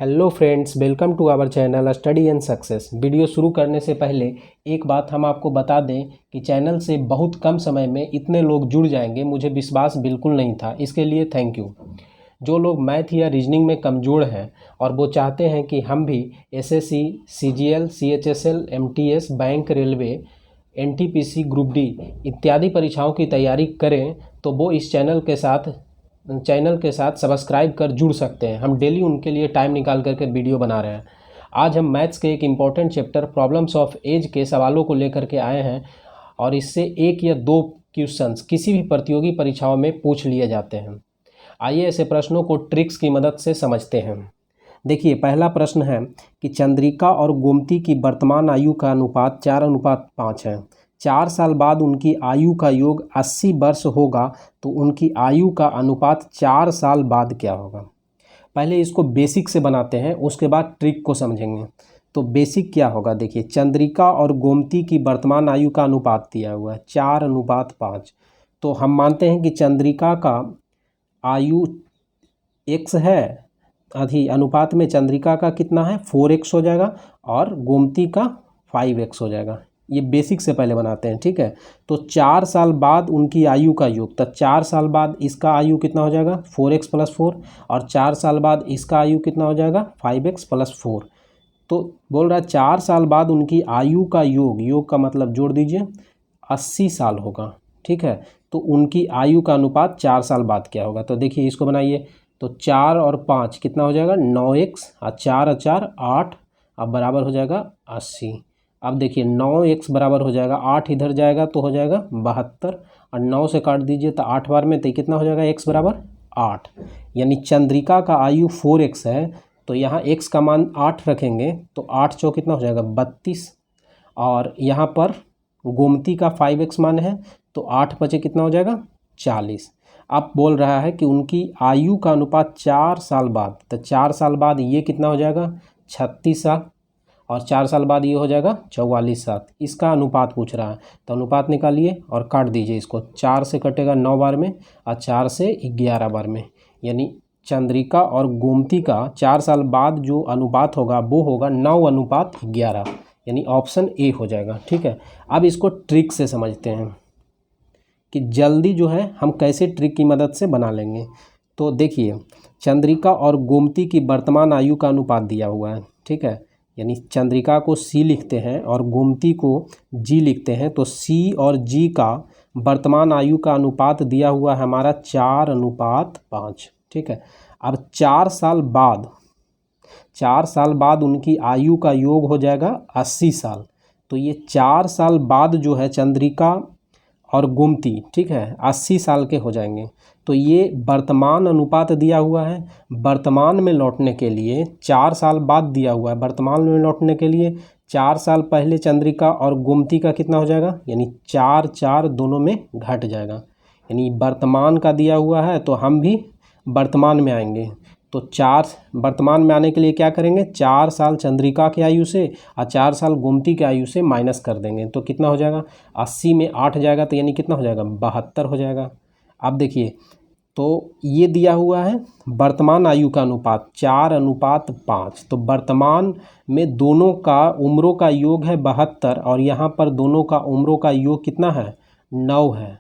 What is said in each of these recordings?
Hello friends, welcome to our channel study and success. Video शुरू करने से पहले एक बात हम आपको बता दें कि चैनल से बहुत कम समय में इतने लोग जुड़ जाएंगे, मुझे विश्वास बिल्कुल नहीं था। इसके लिए थैंक यू। जो लोग मैथ या रीजनिंग में कमज़ोर हैं और वो चाहते हैं कि हम भी SSC, CGL, CHSL, MTS, bank, railway, NTPC, group D इत्यादि परीक्षाओं की तैयारी करें, तो वो इस चैनल के साथ सब्सक्राइब कर जुड़ सकते हैं। हम डेली उनके लिए टाइम निकाल करके वीडियो बना रहे हैं। आज हम मैथ्स के एक important chapter problems of age के सवालों को लेकर के आए हैं और इससे एक या दो क्वेश्चंस किसी भी प्रतियोगी परीक्षाओं में पूछ लिए जाते हैं। आइए ऐसे प्रश्नों को ट्रिक्स की मदद से समझते हैं। देखिए, पहला प्रश्न है कि चंद्रिका और गोमती की वर्तमान आयु का अनुपात 4:5 है। 4 साल बाद उनकी आयु का योग 80 वर्ष होगा, तो उनकी आयु का अनुपात 4 साल बाद क्या होगा। पहले इसको बेसिक से बनाते हैं, उसके बाद ट्रिक को समझेंगे। तो बेसिक क्या होगा, देखिए, चंद्रिका और गोमती की वर्तमान आयु का अनुपात दिया हुआ है 4:5। तो हम मानते हैं कि चंद्रिका का आयु x है, अनुपात में चंद्रिका का कितना है 4x हो जाएगा और गोमती का 5x हो जाएगा। ये बेसिक से पहले बनाते हैं, ठीक है। तो 4 साल बाद उनकी आयु का योग, तो 4 साल बाद इसका आयु कितना हो जाएगा 4x + 4 और 4 साल बाद इसका आयु कितना हो जाएगा 5x + 4। तो बोल रहा है 4 साल बाद उनकी आयु का योग का मतलब जोड़ दीजिए 80 साल होगा, ठीक है। तो उनकी आयु का अनुपात 4 साल बाद क्या होगा, तो देखिए इसको बनाइए। तो 4 और 5 कितना हो जाएगा 9x और 4 और 4 8, अब बराबर हो जाएगा 80। अब देखिए 9x बराबर हो जाएगा 8, इधर जाएगा तो हो जाएगा 72 और 9 से काट दीजिए तो 8 बार में, तो कितना हो जाएगा x बराबर 8। यानी चंद्रिका का आयु 4x है, तो यहाँ x का मान 8 रखेंगे तो 8 चौक कितना हो जाएगा 32 और यहाँ पर गोमती का 5x मान है तो 8 बचे कितना हो जाएगा 40। अब बोल रहा है कि उनकी आयु का अनुपात 4 साल बाद, तो 4 साल बाद ये कितना हो जाएगा 36 साल और 4 साल बाद ये हो जाएगा 44 साल। इसका अनुपात पूछ रहा है, तो अनुपात निकालिए और काट दीजिए इसको। 4 से कटेगा 9 बार में और 4 से 11 बार में, यानी चंद्रिका और गोमती का 4 साल बाद जो अनुपात होगा वो होगा 9:11, यानी ऑप्शन ए हो जाएगा, ठीक है। अब इसको ट्रिक से समझते हैं कि जल्दी जो है हम कैसे ट्रिक की मदद से बना लेंगे। तो देखिए, चंद्रिका और गोमती की वर्तमान आयु का अनुपात दिया हुआ है, ठीक है। यानी चंद्रिका को C लिखते हैं और गोमती को G लिखते हैं, तो C और G का वर्तमान आयु का अनुपात दिया हुआ है हमारा 4:5, ठीक है। अब 4 साल बाद उनकी आयु का योग हो जाएगा 80 साल। तो ये 4 साल बाद जो है चंद्रिका और गोमती, ठीक है, 80 साल के हो जाएंगे। तो ये वर्तमान अनुपात दिया हुआ है। वर्तमान में लौटने के लिए 4 साल बाद दिया हुआ है, वर्तमान में लौटने के लिए 4 साल पहले चंद्रिका और गोमती का कितना हो जाएगा, यानी 4 दोनों में घट जाएगा। यानी वर्तमान का दिया हुआ है तो हम भी वर्तमान में आएंगे। तो 4 वर्तमान में आने के लिए क्या करेंगे, 4 साल चंद्रिका की आयु से और 4 साल गोमती की आयु से माइनस कर देंगे, तो कितना हो जाएगा 80 में 8 जाएगा, तो यानी कितना हो जाएगा 72 हो जाएगा। अब देखिए, तो ये दिया हुआ है वर्तमान आयु का अनुपात 4:5, तो वर्तमान में दोनों का उम्रों का योग है 72 और यहाँ पर दोनों का उम्रों का योग कितना है 9 है,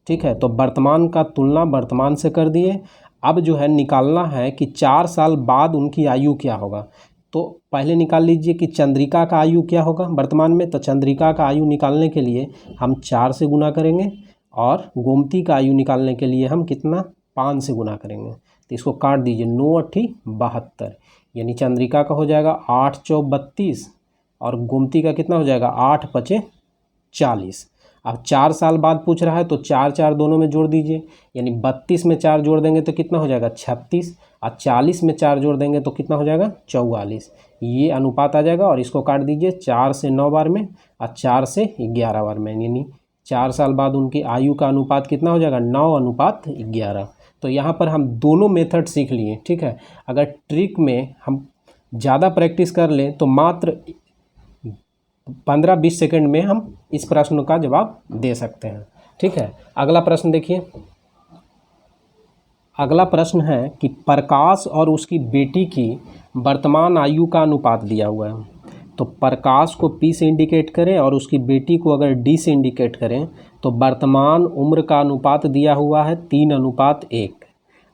ठीक है। तो वर्तमान का तुलना वर्तमान से कर दिए। अब जो है निकालना है कि 4 साल बाद उनकी आयु क्या होगा। तो पहले निकाल लीजिए कि चंद्रिका का आयु क्या होगा वर्तमान में। तो चंद्रिका का आयु निकालने के लिए हम 4 से गुना करेंगे और गोमती का आयु निकालने के लिए हम कितना 5 से गुना करेंगे। तो इसको काट दीजिए, 9 8 72, यानी चंद्रिका का हो जाएगा 8 चौक 32 और गोमती का कितना हो जाएगा 8 5 40। अब 4 साल बाद पूछ रहा है तो 4 दोनों में जोड़ दीजिए, यानी 32 में 4 जोड़ देंगे तो कितना हो जाएगा 36 और 40 में 4 जोड़ देंगे तो कितना हो जाएगा 44। ये अनुपात आ जाएगा और इसको काट दीजिए 4 से 9 बार में और 4 से 11 बार में, यानी 4 साल बाद उनकी आयु का अनुपात कितना हो जाएगा 9:11। तो यहाँ पर हम दोनों मेथड सीख लिए, ठीक है। अगर ट्रिक में हम ज़्यादा प्रैक्टिस कर लें तो मात्र 15-20 सेकंड में हम इस प्रश्न का जवाब दे सकते हैं, ठीक है। अगला प्रश्न देखिए। अगला प्रश्न है कि प्रकाश और उसकी बेटी की वर्तमान आयु का अनुपात दिया हुआ है। तो प्रकाश को P से इंडिकेट करें और उसकी बेटी को अगर D से इंडिकेट करें तो वर्तमान उम्र का अनुपात दिया हुआ है 3:1।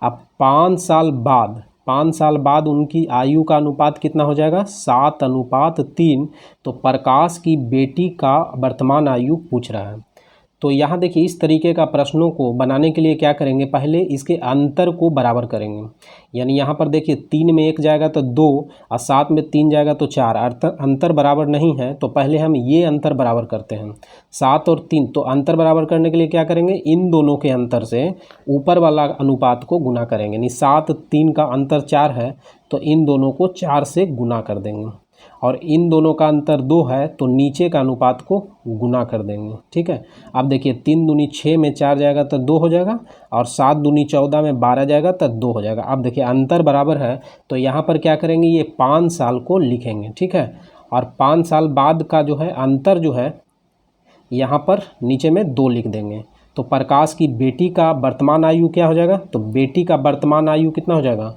अब 5 साल बाद उनकी आयु का अनुपात कितना हो जाएगा? 7:3। तो प्रकाश की बेटी का वर्तमान आयु पूछ रहा है। तो यहाँ देखिए इस तरीके का प्रश्नों को बनाने के लिए क्या करेंगे, पहले इसके अंतर को बराबर करेंगे। यानी यहाँ पर देखिए 3 में 1 जाएगा तो 2 और 7 में 3 जाएगा तो 4। अंतर बराबर नहीं है तो पहले हम ये अंतर बराबर करते हैं 7 और 3। तो अंतर बराबर करने के लिए क्या करेंगे, इन दोनों के अंतर से ऊपर वाला अनुपात को गुना करेंगे। यानी 7 3 का अंतर 4 है तो इन दोनों को 4 से गुना कर देंगे, और इन दोनों का अंतर 2 है तो नीचे का अनुपात को गुना कर देंगे। ठीक है, अब देखिए 3 दूनी 6 में 4 जाएगा तो 2 हो जाएगा, और 7 दूनी 14 में 12 जाएगा तो 2 हो जाएगा। अब देखिए अंतर बराबर है तो यहाँ पर क्या करेंगे, ये 5 साल को लिखेंगे। ठीक है, और 5 साल बाद का जो है अंतर जो है यहाँ पर नीचे में 2 लिख देंगे। तो प्रकाश की बेटी का वर्तमान आयु क्या हो जाएगा, तो बेटी का वर्तमान आयु कितना हो जाएगा,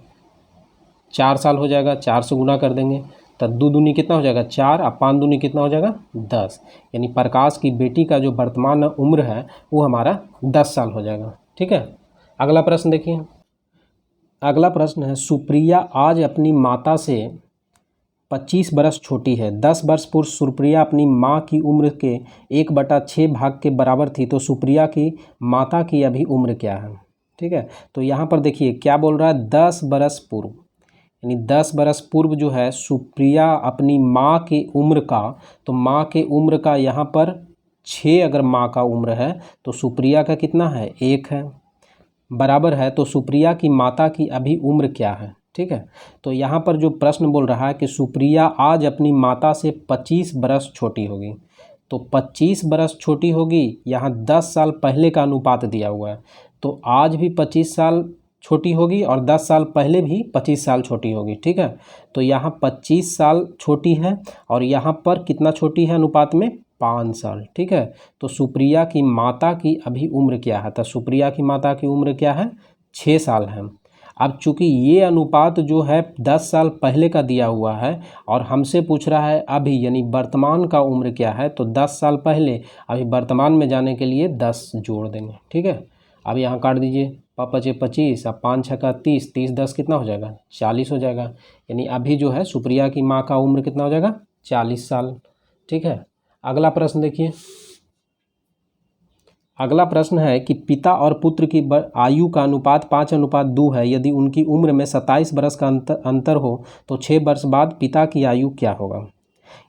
4 साल हो जाएगा। 4 से गुना कर देंगे तो 2 दूनी कितना हो जाएगा 4, और 5 दूनी कितना हो जाएगा 10। यानी प्रकाश की बेटी का जो वर्तमान उम्र है वो हमारा 10 साल हो जाएगा। ठीक है, अगला प्रश्न देखिए। अगला प्रश्न है, सुप्रिया आज अपनी माता से 25 बरस छोटी है। 10 वर्ष पूर्व सुप्रिया अपनी माँ की उम्र के 1/6 भाग के बराबर थी, तो सुप्रिया की माता की अभी उम्र क्या है। ठीक है, तो यहाँ पर देखिए क्या बोल रहा है, 10 बरस पूर्व, यानी 10 बरस पूर्व जो है सुप्रिया अपनी माँ की उम्र का, तो माँ के उम्र का यहाँ पर 6 अगर माँ का उम्र है तो सुप्रिया का कितना है, 1 है, बराबर है। तो सुप्रिया की माता की अभी उम्र क्या है। ठीक है, तो यहाँ पर जो प्रश्न बोल रहा है कि सुप्रिया आज अपनी माता से 25 बरस छोटी होगी, तो 25 बरस छोटी होगी, यहाँ 10 साल पहले का अनुपात दिया हुआ है, तो आज भी 25 साल छोटी होगी और 10 साल पहले भी 25 साल छोटी होगी। ठीक है, तो यहाँ 25 साल छोटी है और यहाँ पर कितना छोटी है अनुपात में, 5 साल। ठीक है, तो सुप्रिया की माता की अभी उम्र क्या है, तो सुप्रिया की माता की उम्र क्या है, 6 साल है। अब चूंकि ये अनुपात जो है 10 साल पहले का दिया हुआ है और हमसे पूछ रहा है अभी, यानी वर्तमान का उम्र क्या है, तो 10 साल पहले, अभी वर्तमान में जाने के लिए 10 जोड़ देंगे। ठीक है, अब यहाँ काट दीजिए, 5 × 25, अब 5 × 6 = 30, 30 10 कितना हो जाएगा, 40 हो जाएगा। यानी अभी जो है सुप्रिया की माँ का उम्र कितना हो जाएगा, 40 साल। ठीक है, अगला प्रश्न देखिए। अगला प्रश्न है कि पिता और पुत्र की आयु का अनुपात 5:2 है। यदि उनकी उम्र में 27 बरस का अंतर हो तो 6 वर्ष बाद पिता की आयु क्या होगा।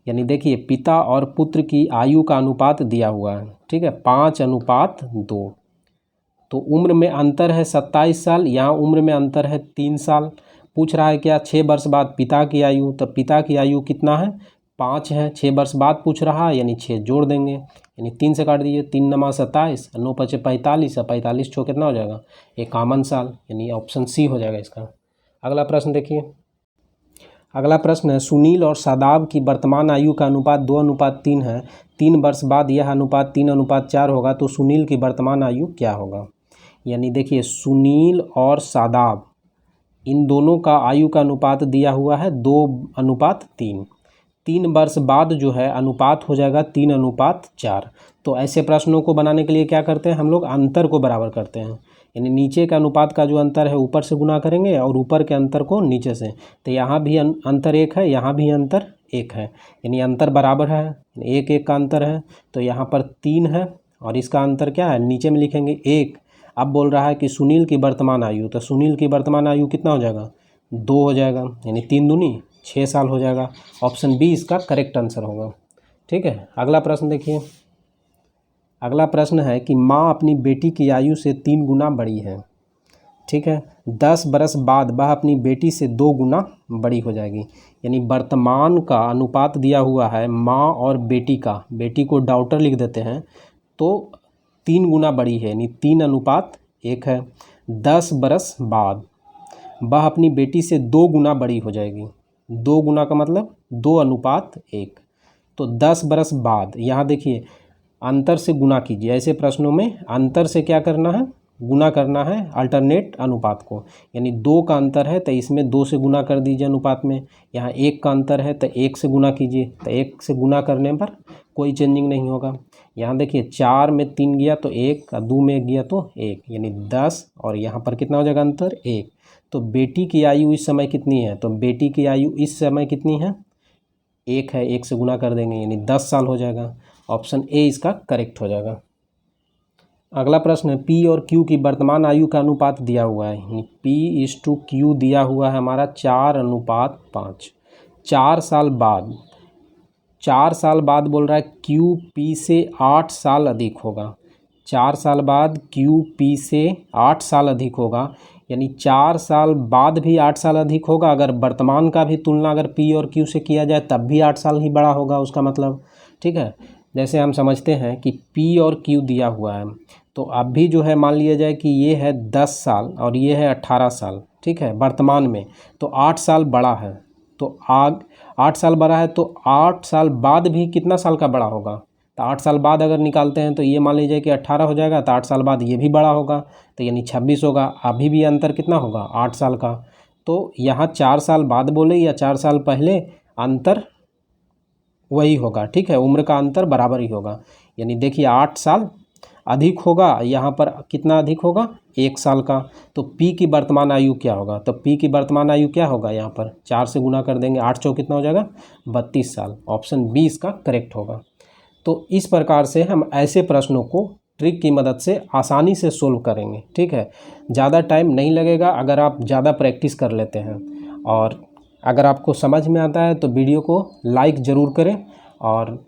यानी देखिए पिता और पुत्र की आयु का अनुपात दिया हुआ है। ठीक है, 5:2। तो उम्र में अंतर है 27 साल, यहाँ उम्र में अंतर है 3 साल। पूछ रहा है क्या, 6 वर्ष बाद पिता की आयु, तो पिता की आयु कितना है, 5 है। 6 वर्ष बाद पूछ रहा है यानी 6 जोड़ देंगे, यानी 3 से काट दीजिए, 3 9 27, 9 5 45, 45 छो कितना हो जाएगा, 51 साल। यानी ऑप्शन सी हो जाएगा इसका। अगला प्रश्न देखिए। अगला प्रश्न है, सुनील और शादाब की वर्तमान आयु का अनुपात 2:3 है। 3 वर्ष बाद यह अनुपात 3:4 होगा, तो सुनील की वर्तमान आयु क्या होगा। यानी देखिए सुनील और शादाब इन दोनों का आयु का अनुपात दिया हुआ है 2:3। 3 वर्ष बाद जो है अनुपात हो जाएगा 3:4। तो ऐसे प्रश्नों को बनाने के लिए क्या करते हैं हम लोग, अंतर को बराबर करते हैं। यानी नीचे का अनुपात का जो अंतर है ऊपर से गुना करेंगे और ऊपर के अंतर को नीचे से। तो यहाँ भी अंतर 1 है, यहाँ भी अंतर 1 है, यानी अंतर बराबर है, 1 का अंतर है। तो यहाँ पर 3 है और इसका अंतर क्या है, नीचे में लिखेंगे 1। अब बोल रहा है कि सुनील की वर्तमान आयु, तो सुनील की वर्तमान आयु कितना हो जाएगा, 2 हो जाएगा, यानी 3 दूनी 6 साल हो जाएगा। ऑप्शन बी इसका करेक्ट आंसर होगा। ठीक है, अगला प्रश्न देखिए। अगला प्रश्न है कि माँ अपनी बेटी की आयु से 3 गुना बड़ी है। ठीक है, 10 बरस बाद वह अपनी बेटी से 2 गुना बड़ी हो जाएगी। यानी वर्तमान का अनुपात दिया हुआ है माँ और बेटी का, बेटी को डॉटर लिख देते हैं, तो 3 गुना बड़ी है, यानी 3:1 है। 10 बरस बाद वह अपनी बेटी से 2 गुना बड़ी हो जाएगी। 2 गुना का मतलब 2:1। तो 10 बरस बाद, यहाँ देखिए अंतर से गुना कीजिए। ऐसे प्रश्नों में अंतर से क्या करना है, गुना करना है अल्टरनेट अनुपात को, यानी 2 का अंतर है तो इसमें 2 से गुना कर दीजिए अनुपात में। यहाँ 1 का अंतर है तो 1 से गुना कीजिए, तो 1 से गुना करने पर कोई चेंजिंग नहीं होगा। यहाँ देखिए 4 में 3 गया तो 1, 2 में 1 गया तो 1, यानी 10, और यहाँ पर कितना हो जाएगा अंतर 1। तो बेटी की आयु इस समय कितनी है, तो बेटी की आयु इस समय कितनी है 1 है, 1 से गुना कर देंगे यानी 10 साल हो जाएगा। ऑप्शन ए इसका करेक्ट हो जाएगा। अगला प्रश्न है पी और क्यू की वर्तमान आयु का अनुपात दिया हुआ है, यानी P/Q दिया हुआ है हमारा 4:5। 4 साल बाद बोल रहा है क्यू पी से 8 साल अधिक होगा। 4 साल बाद क्यू पी से 8 साल अधिक होगा, यानी 4 साल बाद भी 8 साल अधिक होगा। अगर वर्तमान का भी तुलना अगर पी और क्यू से किया जाए तब भी 8 साल ही बड़ा होगा उसका मतलब, ठीक है। जैसे हम समझते हैं कि पी और क्यू दिया हुआ है, तो अब भी जो है मान लिया जाए कि ये है 10 साल और ये है 18 साल, ठीक है, वर्तमान में, तो 8 साल बड़ा है। तो 8 साल बड़ा है तो 8 साल बाद भी कितना साल का बड़ा होगा, तो 8 साल बाद अगर निकालते हैं तो ये मान लीजिए कि 18 हो जाएगा, तो 8 साल बाद ये भी बड़ा होगा तो यानी 26 होगा। अभी भी अंतर कितना होगा 8 साल का। तो यहाँ 4 साल बाद बोले या 4 साल पहले, अंतर वही होगा, ठीक है, उम्र का अंतर बराबर ही होगा। यानी देखिए 8 साल अधिक होगा, यहाँ पर कितना अधिक होगा 1 साल का। तो P की वर्तमान आयु क्या होगा, तो P की वर्तमान आयु क्या होगा, यहाँ पर 4 से गुना कर देंगे, 8 चौक कितना हो जाएगा 32 साल। ऑप्शन बी इसका करेक्ट होगा। तो इस प्रकार से हम ऐसे प्रश्नों को ट्रिक की मदद से आसानी से सोल्व करेंगे, ठीक है। ज़्यादा टाइम नहीं लगेगा अगर आप ज़्यादा प्रैक्टिस कर लेते हैं। और अगर आपको समझ में आता है तो वीडियो को लाइक ज़रूर करें और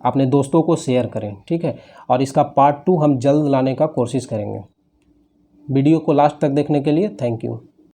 अपने दोस्तों को शेयर करें, ठीक है। और इसका पार्ट 2 हम जल्द लाने का कोशिश करेंगे। वीडियो को लास्ट तक देखने के लिए थैंक यू।